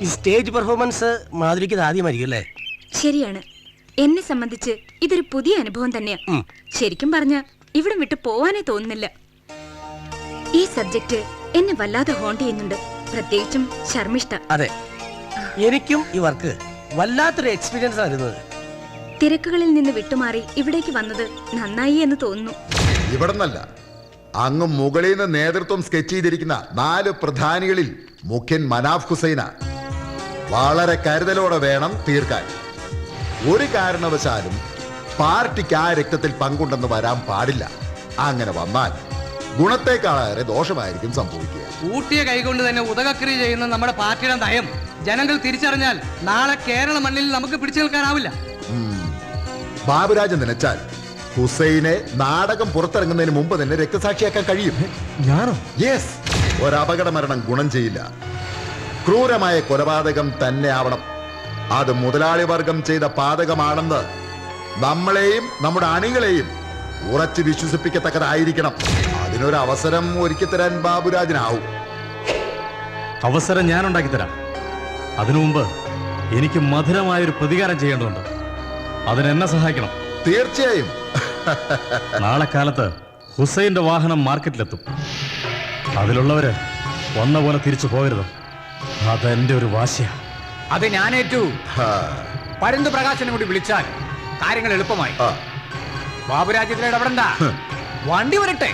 ഈ stage performance മാധുരിക്ക് ആദ്യമായിരിക്കും അല്ലേ? ശരിയാണ്. എന്നെ സംബന്ധിച്ച് ഇതൊരു പുതിയ അനുഭവം തന്നെയാ. ശരിക്കും പറഞ്ഞ ഇവിടെ വിട്ടു പോവാനേ തോന്നുന്നില്ല. ഈ സബ്ജക്ട് എന്നെ വല്ലാതെ ഹോണ്ട് ചെയ്യുന്നുണ്ട്, പ്രത്യേകിച്ചും ശർമ്മിഷ്ഠ. അതെ, എനിക്കും ഈ വർക്ക് വല്ലാത്തൊരു എക്സ്പീരിയൻസ് ആയിരുന്നത്. തിരക്കുകളിൽ നിന്ന് വിട്ടുമാറി ഇവിടേക്ക് വന്നത് നന്നായി എന്ന് തോന്നുന്നു. ഇവിടെന്നല്ല, അങ്ങ് മുകളിൽ നിന്ന് നേതൃത്വം സ്കെച്ച് ചെയ്തിരിക്കുന്ന 4 പ്രധാനികളിൽ മുഖ്യൻ മനാഫ് ഹുസൈന. വളരെ കരുതലോടെ വേണം തീർക്കാൻ. ഒരു കാരണവശാലും പാർട്ടിക്ക് ആ രക്തത്തിൽ പങ്കുണ്ടെന്ന് വരാൻ പാടില്ല. അങ്ങനെ വന്നാൽ ഗുണത്തെക്കാളേറെ ദോഷമായിരിക്കും സംഭവിക്കുക. ഊട്ടിയ കൈകൊണ്ട് തന്നെ ഉദകക്രിയ ചെയ്യുന്ന നമ്മുടെ പാർട്ടിയുടെ നയം ജനങ്ങൾ തിരിച്ചറിഞ്ഞാൽ നാളെ കേരള മണ്ണിൽ നമുക്ക് പിടിച്ചു നിൽക്കാനാവില്ല. ബാബുരാജ് നനച്ചാൽ ഹുസൈനെ നാടകം പുറത്തിറങ്ങുന്നതിന് മുമ്പ് തന്നെ രക്തസാക്ഷിയാക്കാൻ കഴിയും. ഞാനോ? യെസ്. ഒരപകട മരണം ഗുണം ചെയ്യില്ല. ക്രൂരമായ കൊലപാതകം തന്നെ ആവണം. അത് മുതലാളി വർഗം ചെയ്ത പാതകമാണെന്ന് നമ്മളെയും നമ്മുടെ അണികളെയും ഉറച്ചു വിശ്വസിപ്പിക്കത്തക്കതായിരിക്കണം. അതിനൊരു അവസരം ഒരുക്കി തരാൻ ബാബുരാജിനാവും. അവസരം ഞാൻ ഉണ്ടാക്കി തരാം. അതിനു മുമ്പ് എനിക്ക് മധുരമായൊരു പ്രതികാരം ചെയ്യേണ്ടതുണ്ട്. അതിനെന്നെ സഹായിക്കണം. തീർച്ചയായും. നാളെ കാലത്ത് ഹുസൈന്റെ വാഹനം മാർക്കറ്റിലെത്തും. അതിലുള്ളവര് വന്ന പോലെ തിരിച്ചു പോകരുത്. അതെന്റെ ഒരു വാശിയാ. അത് ഞാനേറ്റു. പരന്തു പ്രകാശനെ കൂടി വിളിച്ചാൽ കാര്യങ്ങൾ എളുപ്പമായി. ബാബുരാജ്യത്തിൽ ഇടപെടണ്ട, വണ്ടി വരട്ടെ.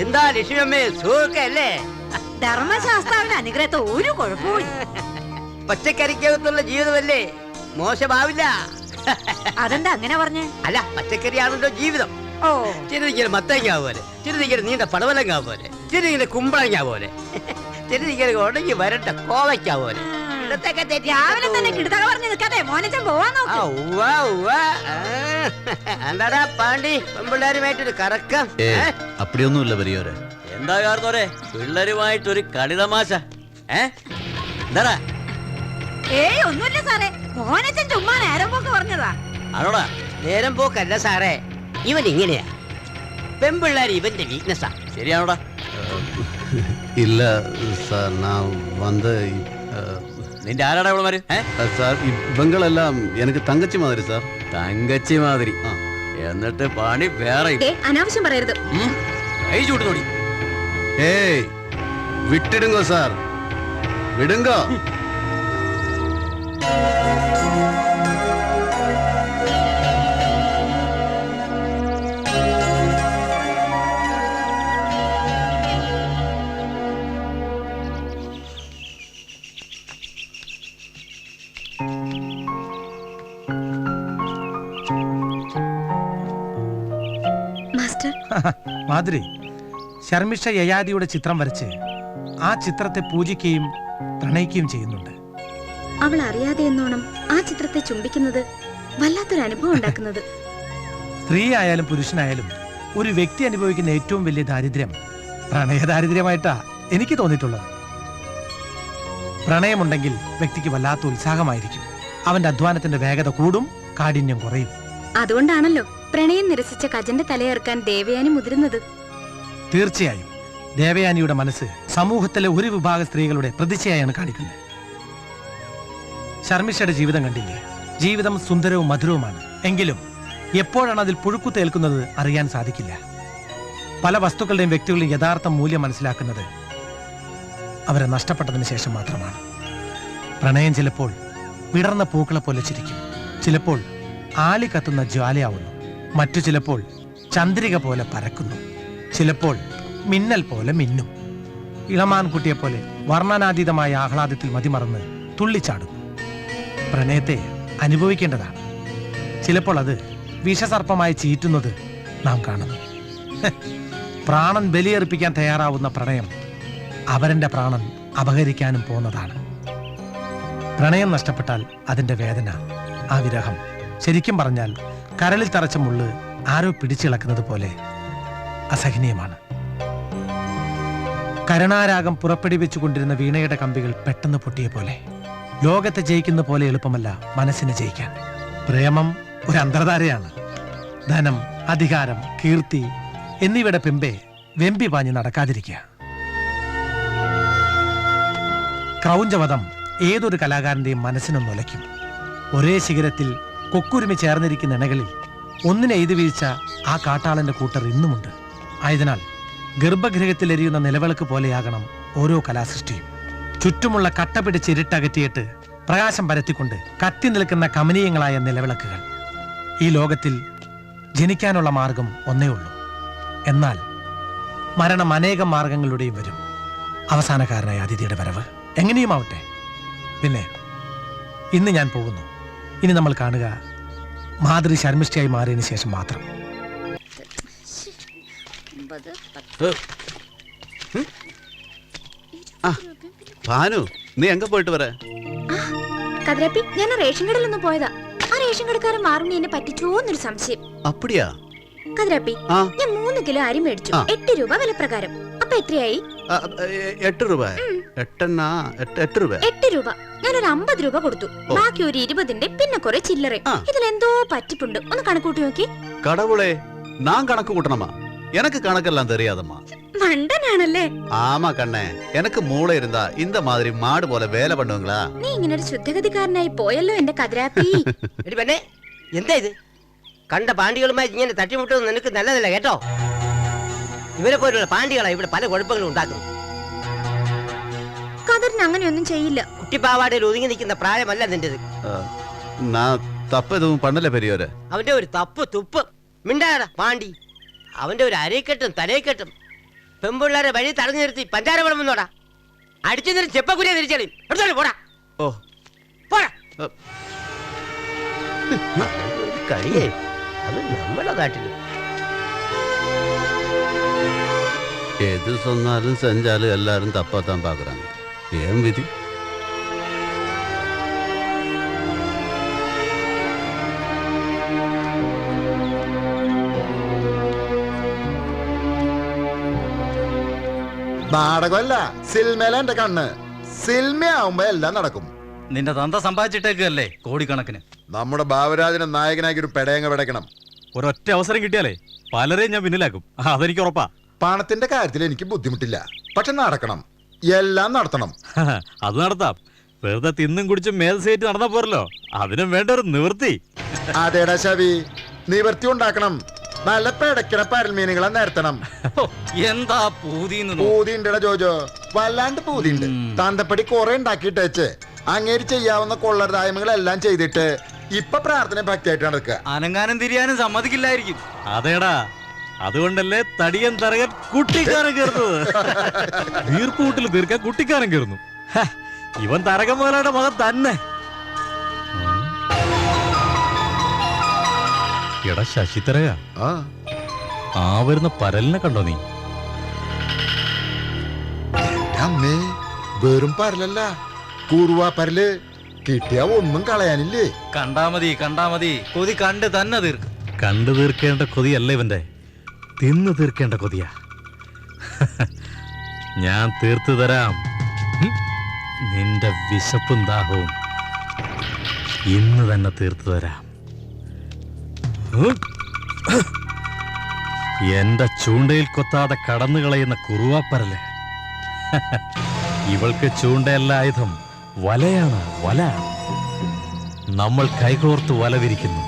എന്താ ലക്ഷ്മിയമ്മേ, സുഖല്ലേ? ധർമ്മശാസ്ത്രാവിന്റെ അനുഗ്രഹത്തെ ഒരു കുഴപ്പവും. പച്ചക്കറിക്കകത്തുള്ള ജീവിതമല്ലേ, മോശമാവില്ല. അതെന്താ അങ്ങനെ പറഞ്ഞേ? അല്ല, പച്ചക്കറിയാണല്ലോ ജീവിതം. ഓ, ചിലതിങ്ങനെ മത്തങ്ങ പോലെ, ചിലതിങ്ങനെ നീണ്ട പടവലങ്ങ പോലെ, ചിലതിങ്ങനെ കുമ്പളങ്ങ പോലെ, ചിലതിങ്ങനെ ഉടങ്ങി വരട്ട കോവയ്ക്ക പോലെ. രാവിലെ തന്നെ കിടത്തക പറഞ്ഞു നിൽക്കാതെ മോനച്ചൻ പോവാൻ നോക്ക്. എന്താടാ പാണ്ടി, പെൺപിള്ളേരുമായിട്ടൊരു കറക്കം? അപ്പടിയൊന്നുമില്ല പെരിയോരെ. എന്താ കാരണോരെ പിള്ളേരുമായിട്ടൊരു കളിതമാശ? എന്താടാ? ഏയ് ഒന്നുമില്ല സാറേ, മോനച്ചൻ ചുമ്മാ നേരം പോക്ക് പറഞ്ഞതാ. ആണോടാ? നേരം പോക്കല്ല സാറേ, ഇവൻ ഇങ്ങനെയാ. പെൺപിള്ളേർ ഇവന്റെ വീക്ക്നെസ്സാ. ശരിയാണോടാ? ഇല്ല സാർ, ഞാൻ വന്ന് നിന്റെ ആരാടാ ഇവളുമാര്? സാർ, ഇവങ്ങളെല്ലാം എനിക്ക് തങ്കച്ചി മാതിരി സാർ. തങ്കച്ചി മാതിരി? എന്നിട്ട് പണി വേറെ. അനാവശ്യം പറയരുത്. കൈ ചൂട്ടുതോടി. ഏയ് വിട്ടിടുങ്ങോ സാർ, വിടുങ്ങോ. മാധുരി, ശർമിഷ്ഠ യയാതിയുടെ ചിത്രം വരച്ച് ആ ചിത്രത്തെ പൂജിക്കുകയും പ്രണയിക്കുകയും ചെയ്യുന്നുണ്ട്. അവൾ അറിയാതെ എന്നോണം ആ ചിത്രത്തെ ചുംബിക്കുന്നത് വല്ലാത്തൊരു അനുഭവം ഉണ്ടാക്കുന്നത്. സ്ത്രീ ആയാലും പുരുഷനായാലും ഒരു വ്യക്തി അനുഭവിക്കുന്ന ഏറ്റവും വലിയ ദാരിദ്ര്യം പ്രണയദാരിദ്ര്യമായിട്ടാ എനിക്ക് തോന്നിയിട്ടുള്ളത്. പ്രണയമുണ്ടെങ്കിൽ വ്യക്തിക്ക് വല്ലാത്ത ഉത്സാഹമായിരിക്കും. അവന്റെ അധ്വാനത്തിന്റെ വേഗത കൂടും, കാഠിന്യം കുറയും. അതുകൊണ്ടാണല്ലോ പ്രണയം നിരസിച്ച കജന്റെ തലയേർക്കാൻ ദേവയാനി മുതിരുന്നത്. തീർച്ചയായും ദേവയാനിയുടെ മനസ്സ് സമൂഹത്തിലെ ഒരു വിഭാഗം സ്ത്രീകളുടെ പ്രതിച്ഛായാണ് കാണിക്കുന്നത്. ശർമിഷ്ഠയുടെ ജീവിതം കണ്ടില്ലേ? ജീവിതം സുന്ദരവും മധുരവുമാണ്. എങ്കിലും എപ്പോഴാണ് അതിൽ പുഴുക്കുത്തേൽക്കുന്നത് അറിയാൻ സാധിക്കില്ല. പല വസ്തുക്കളുടെയും വ്യക്തികളുടെയും യഥാർത്ഥ മൂല്യം മനസ്സിലാക്കുന്നത് അവരെ നഷ്ടപ്പെട്ടതിന് ശേഷം മാത്രമാണ്. പ്രണയം ചിലപ്പോൾ വിടർന്ന പൂക്കളെ പോലെ ചിരിക്കും, ചിലപ്പോൾ ആളി കത്തുന്ന ജ്വാലയാവുന്നു, മറ്റു ചിലപ്പോൾ ചന്ദ്രിക പോലെ പരക്കുന്നു, ചിലപ്പോൾ മിന്നൽ പോലെ മിന്നും. ഇളമാൻകുട്ടിയെ പോലെ വർണ്ണനാതീതമായ ആഹ്ലാദത്തിൽ മതിമറന്ന് തുള്ളിച്ചാടും. പ്രണയത്തെ അനുഭവിക്കേണ്ടതാണ്. ചിലപ്പോൾ അത് വിഷസർപ്പമായി ചീറ്റുന്നത് നാം കാണുന്നു. പ്രാണൻ ബലിയർപ്പിക്കാൻ തയ്യാറാവുന്ന പ്രണയം അവരന്റെ പ്രാണൻ അപഹരിക്കാനും പോന്നതാണ്. പ്രണയം നഷ്ടപ്പെട്ടാൽ അതിന്റെ വേദന, ആ വിരഹം, ശരിക്കും പറഞ്ഞാൽ കരളിൽ തറച്ച മുള്ള് ആരോ പിടിച്ചിളക്കുന്നത് പോലെ അസഹനീയമാണ്. കരുണാരാഗം പുറപ്പെടുവിച്ചുകൊണ്ടിരുന്ന വീണയുടെ കമ്പികൾ പെട്ടെന്ന് പൊട്ടിയ പോലെ. ലോകത്തെ ജയിക്കുന്ന പോലെ എളുപ്പമല്ല മനസ്സിനെ ജയിക്കാൻ. പ്രേമം ഒരു അന്തർധാരയാണ്. ധനം, അധികാരം, കീർത്തി എന്നിവയുടെ പിമ്പെ വെമ്പി പാഞ്ഞ് നടക്കാതിരിക്കുക. ക്രൗഞ്ചവധം ഏതൊരു കലാകാരന്റെയും മനസ്സിനൊന്നുലയ്ക്കും. ഒരേ ശിഖരത്തിൽ കൊക്കുരുമി ചേർന്നിരിക്കുന്ന ഇണകളിൽ ഒന്നിനെ എയ്തു വീഴ്ച ആ കാട്ടാളന്റെ കൂട്ടർ ഇന്നുമുണ്ട്. ആയതിനാൽ ഗർഭഗൃഹത്തിലെരിയുന്ന നിലവിളക്ക് പോലെയാകണം ഓരോ കലാസൃഷ്ടിയും. ചുറ്റുമുള്ള കട്ട പിടിച്ച് ഇരുട്ടകറ്റിയിട്ട് പ്രകാശം പരത്തിക്കൊണ്ട് കത്തി നിൽക്കുന്ന കമനീയങ്ങളായ നിലവിളക്കുകൾ. ഈ ലോകത്തിൽ ജനിക്കാനുള്ള മാർഗം ഒന്നേ ഉള്ളൂ. എന്നാൽ മരണം അനേകം മാർഗങ്ങളുടെയും വരും. അവസാനക്കാരനായ അതിഥിയുടെ വരവ് എങ്ങനെയുമാവട്ടെ. പിന്നെ ഇന്ന് ഞാൻ പോകുന്നു. ഇനി നമ്മൾ കാണുക മാതൃ ശർമ്മിഷ്ഠയായി മാറിയതിനു ശേഷം മാത്രം. ഭാനു, നീ എങ്ക പോയിട്ട് വരാ? കതിരപ്പി, ഞാൻ റേഷൻ കടയിലൊന്നും പോയതാ. ആ റേഷൻ കടക്കാരൻ മാറുണ്ണി എന്നെ പറ്റിച്ചോന്നൊരു സംശയം. അപ്പടിയാ? കതിരപ്പി, ആ. ഞാൻ 3 കിലോ അരി മേടിച്ചു. 8 രൂപ വില പ്രകാരം. അപ്പൊ എത്രയായി? 8 രൂപ. 8 രൂപ. 8 രൂപ. ഞാനൊരു 50 രൂപ കൊടുത്തു. ബാക്കി ഒരു 20ന്റെ പിന്നെ കുറെ ചില്ലറ. ഇതിലെന്തോ പറ്റിപ്പുണ്ട്. ഒന്ന് കണക്കൂട്ടി നോക്കി. കടവുളെ, ഞാൻ കണക്ക് കൂട്ടണമാ. எனக்கு கணக்கெல்லாம் தெரியாதம்மா. மண்டனானല്ലേ? ஆமா கண்ணே, எனக்கு மூளை இருந்தா இந்த மாதிரி மாடு போல வேலை பண்ணுவீங்களா? നീ ഇങ്ങനെ ഒരു ശുദ്ധഗതിക്കാരനായി പോയല്ലോ എന്റെ കതിരാപ്പി. എടി പെണ്ണേ, എന്താ ഇത്? കണ്ട പാണ്ടികളുമായി ഇങ്ങനെ തട്ടിമുട്ടുന്നത് നിനക്ക് നല്ലതല്ല കേട്ടോ. ഇവരെ പോലുള്ള പാണ്ടികളാ ഇവിടെ പല കുഴപ്പങ്ങളും ഉണ്ടാക്കുന്നു. കതിരിന് അങ്ങനെയൊന്നും ചെയ്യില്ല. കുട്ടിപ്പാവാടയിൽ ഒതുങ്ങി നിൽക്കുന്ന പ്രായമല്ല നിന്റേത്. ഞാൻ തപ്പതും പണ്ടല്ലേ പെരിയോര്. അവന്റെ ഒരു തപ്പ് തുപ്പ് മിണ്ടാടാ പാണ്ടി. അവന്റെ ഒരു അരക്കെട്ടും തലയെക്കെട്ടും പെമ്പിള്ളാരെ വഴി തടഞ്ഞു നിർത്തി പഞ്ചാര വിളമ്പുന്നോടാ. അടിച്ചു നിന്നിട്ട് ചെപ്പക്കുരിയെ തിരിച്ചളി. പോടാ. ഓ പോടാ. കളിയേ അത് നമ്മളെ നാട്ടില്. எது சொன்னாலும் செஞ்சாலும் எல்லாரும் தப்பா தான் பாக்குறாங்க. ஏன் விதி? നാടകമല്ല, സിൽമേല എന്റെ കണ്ണ്. സിൽമയാവുമ്പോ എല്ലാം നടക്കും. നിന്റെ തന്ത സമ്പാദിച്ചിട്ടേക്കല്ലേ കോടിക്കണക്കിന്. നമ്മുടെ ബാബുരാജനെ നായകനാക്കി ഒരു പെടയങ്ങ പെടയ്ക്കണം. ഒരൊറ്റ അവസരം കിട്ടിയാലേ പലരെയും ഞാൻ പിന്നിലാക്കും. അതെനിക്ക് ഉറപ്പാ. പണത്തിന്റെ കാര്യത്തിൽ എനിക്ക് ബുദ്ധിമുട്ടില്ല, പക്ഷെ നടക്കണം, എല്ലാം നടത്തണം. അത് നടത്താം. വെറുതെ തിന്നും കുടിച്ചും മേൽസേറ്റ് നടന്നാ പോരല്ലോ. അതിനും വേണ്ട ഒരു നിവൃത്തി. അതേടാ ശവി, നിവൃത്തി ഉണ്ടാക്കണം. നല്ല പെടക്കണ പരൽമീനുകളെ നിരത്തണം. എന്താ പൂതിണ്ടടാ ജോജോ, വല്ലാണ്ട് പൂതിണ്ട്. താന്തപ്പടി കുറെ ഉണ്ടാക്കിയിട്ട് വെച്ച് അങ്ങേര് ചെയ്യാവുന്ന കൊള്ളരുതായ്മകളെല്ലാം ചെയ്തിട്ട് ഇപ്പൊ പ്രാർത്ഥന ഭക്തിയായിട്ട് നടക്കുക. അനങ്ങാനും തിരിയാനും സമ്മതിക്കില്ലായിരിക്കും. അതേടാ, അതുകൊണ്ടല്ലേ തടിയൻ തരകൻ കുട്ടിക്കാരൻ കയറുന്നത്. വീർപ്പൂട്ടിൽ തീർക്കാൻ കുട്ടിക്കാരൻ കയറുന്നു. ഇവൻ തരകൻ മുതലായുടെ മകൻ തന്നെ. എടാ ശശിത്തരക, ആ വരുന്ന പരലിനെ കണ്ടോ നീ? അമ്മേ, വെറും പരലല്ല, കുറുവാ പരല്. കിട്ടിയ ഒന്നും കളയാനില്ലേ? കണ്ടാ മതി. കൊതി കണ്ട് തന്നെ തീർക്കും. കണ്ടു തീർക്കേണ്ട കൊതിയല്ല ഇവന്റെ, തിന്നു തീർക്കേണ്ട കൊതിയാ. ഞാൻ തീർത്തു തരാം നിന്റെ വിശപ്പും ദാഹവും. ഇന്ന് തന്നെ തീർത്തു തരാം. എന്റെ ചൂണ്ടയിൽ കൊത്താതെ കടന്നു കളയുന്ന കുറുവാപ്പരല്. ഇവൾക്ക് ചൂണ്ടയല്ല ആയുധം, വലയാണ്. വല. നമ്മൾ കൈകോർത്ത് വല വിരിക്കുന്നു.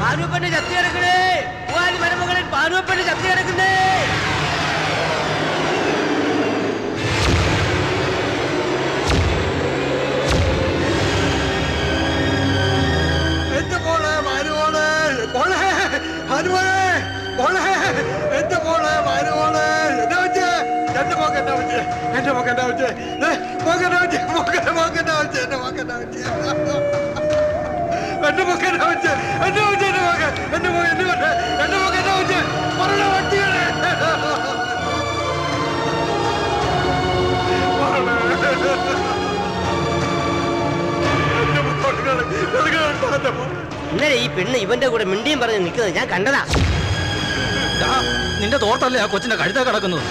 പാനുവപ്പന്റെ ചത്തി കിടക്കണേ, മരുമകളിൽ പാനുവപ്പന്റെ ചത്തി കിടക്കുന്നേ. എന്റെ മോളെ മാനുവോളെ, മോളെ മാനുവോളെ, മോളെ എന്റെ മോളെ മാനുവോളെ. എന്നാ വെച്ചേ എന്റെ മോക്ക്, എന്നാ വെച്ചേ എന്റെ മോക്ക്, എന്നാ വെച്ചേ മോക്കെന്നാ വെച്ചേ, മോക്കെന്നാ വെച്ചേ, എന്റെ മോക്കെന്നാ വെച്ചേ, എന്റെ മോക്കെന്നാ വെച്ചേ, എന്റെ മോക്ക്, എന്റെ മോക്ക്, എന്റെ മോക്ക്, എന്റെ മോക്ക്, എന്റെ മോക്ക് എന്നാ വെച്ചേ പറഞ്ഞ വട്ടിയാണ്. ഇന്നലെ ഈ പെണ്ണ് ഇവന്റെ കൂടെ മിണ്ടിയും പറഞ്ഞ് നിൽക്കുന്നത് ഞാൻ കണ്ടതാ. നിന്റെ തോട്ടല്ലേ ആ കൊച്ചിന്റെ കഴുത്ത കിടക്കുന്നത്.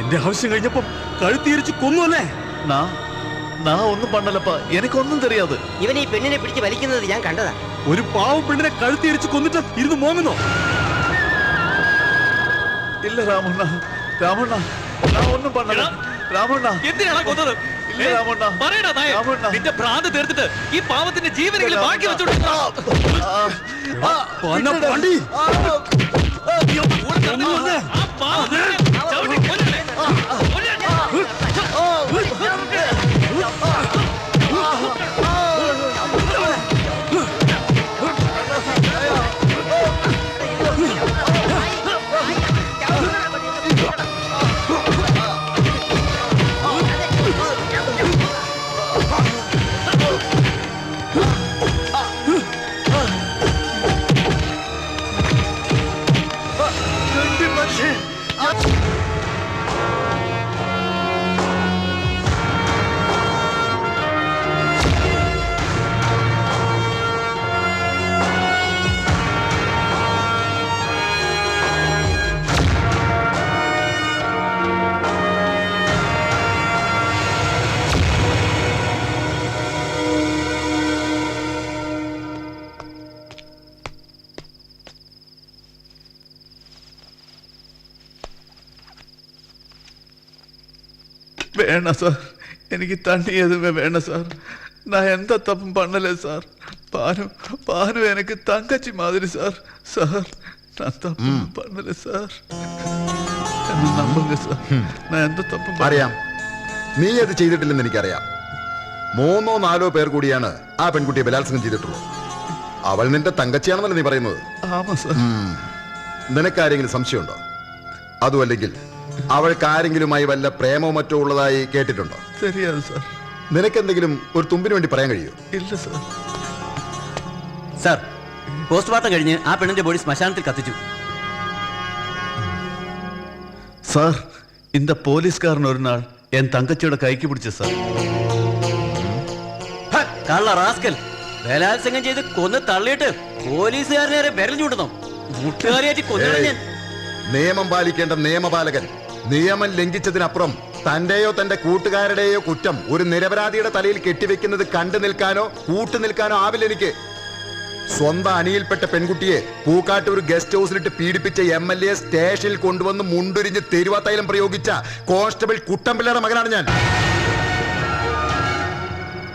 എന്റെ ആവശ്യം കഴിഞ്ഞപ്പോ കഴുത്തിരിച്ച് കൊന്നു അല്ലേ? நான் ஒன்னும் பண்ணலப்பா, எனக்கு ஒன்னும் தெரியாது. ഇവൻ ഈ പെണ്ണിനെ പിടിച്ച് വലിക്കുന്നത് ഞാൻ കണ്ടതാ. ഒരു പാവം പെണ്ണിനെ കഴുത്തിരിച്ച് കൊന്നിട്ട് ഇരുന്ന് മോങ്ങുന്നോ? இல்ல ராமண்ணா, ராமண்ணா, நான் ஒன்னும் பண்ணல. ராமண்ணா, എന്തിനാണ് കൊന്നത്? இல்ல ராமண்ணா, പറയടാ നായ. രാമണ്ണ. നിന്റെ ഭ്രാന്ത് തീർത്തിട്ട് ഈ പാവത്തിന്റെ ജീവനെങ്കിലും ബാക്കി വെച്ചോണ്ടിരുന്നോ? വണ്ടി ആ പാവത്തിനെ ചവിട്ടി കൊല്ലണേ. வேணாம் சார், எனக்கு தண்ணி எதுவுமே வேணாம் சார். நான் எந்த தப்பும் பண்ணல சார். பானு எனக்கு தங்கச்சி மாதிரி சார். சார், நான் தப்பு பண்ணல சார். എന്നെ നമ്പുക സാർ, ഞാൻ എന്ത് തപ്പും അറിയാം, നീ അത് ചെയ്തിട്ടില്ലെന്ന് എനിക്കറിയാം. 3 or 4 പേർ കൂടിയാണ് ആ പെൺകുട്ടിയെ ബലാത്സംഗം ചെയ്തിട്ടുള്ളത്. അവൾ നിന്റെ തങ്കച്ചിയാണെന്നല്ലേ നീ പറയുന്നത്? ആമാ സാർ. നിനക്കാരെങ്കിലും സംശയമുണ്ടോ? അതുമല്ലെങ്കിൽ അവൾക്ക് ആരെങ്കിലുമായി വല്ല പ്രേമോ മറ്റോ ഉള്ളതായി കേട്ടിട്ടുണ്ടോ? தெரியாது സാർ. നിനക്കെന്തെങ്കിലും ഒരു തുമ്പിന് വേണ്ടി പറയാൻ കഴിയോ? ഇല്ല സാർ. സാർ, പോസ്റ്റ്മോർട്ടം കഴിഞ്ഞ് ആ പെണ്ണിന്റെ ബോഡി ശ്മശാനത്തിൽ കത്തിച്ചു. സാർ, இந்த പോലീസുകാരൻ ഒരു നാൾ എൻ തങ്കച്ചിയുടെ കൈക്ക് പിടിച്ചു സാർ. കള്ള റാസ്കൽ, ബലാത്സംഗം ചെയ്ത് കൊന്ന് തള്ളിയിട്ട് പോലീസുകാരനെ വിരൽ ചൂണ്ടുന്നു. മുട്ടുകാരിയായിട്ട് കൊന്നു ഞാൻ. നിയമം പാലിക്കേണ്ട നിയമപാലകൻ നിയമം ലംഘിച്ചതിനപ്പുറം തന്റെയോ തന്റെ കൂട്ടുകാരുടെയോ കുറ്റം ഒരു നിരപരാധിയുടെ തലയിൽ കെട്ടിവെക്കുന്നത് കണ്ടു നിൽക്കാനോ കൂട്ടുനിൽക്കാനോ ആവില്ല എനിക്ക്. സ്വന്തം അണിയിൽപ്പെട്ട പെൺകുട്ടിയെ പൂക്കാട്ട് ഒരു ഗസ്റ്റ് ഹൗസിലിട്ട് പീഡിപ്പിച്ച MLA സ്റ്റേഷനിൽ കൊണ്ടുവന്ന് മുണ്ടുരിഞ്ഞ് തെരുവാത്തൈലം പ്രയോഗിച്ച കോൺസ്റ്റബിൾ കുട്ടമ്പിള്ളയുടെ മകനാണ് ഞാൻ.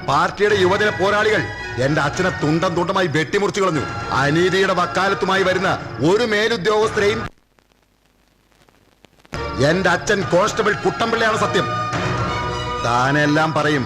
പാർട്ടിയുടെ യുവജന പോരാളികൾ എന്റെ അച്ഛനെ തുണ്ടമായി വെട്ടിമുറിച്ചു കളഞ്ഞു. അനീതിയുടെ വക്കാലത്തുമായി വരുന്ന ഒരു മേലുദ്യോഗസ്ഥരെയും എന്റെ അച്ഛൻ കോൺസ്റ്റബിൾ കുട്ടമ്പിള്ളയാണ് സത്യം. താനെല്ലാം പറയും.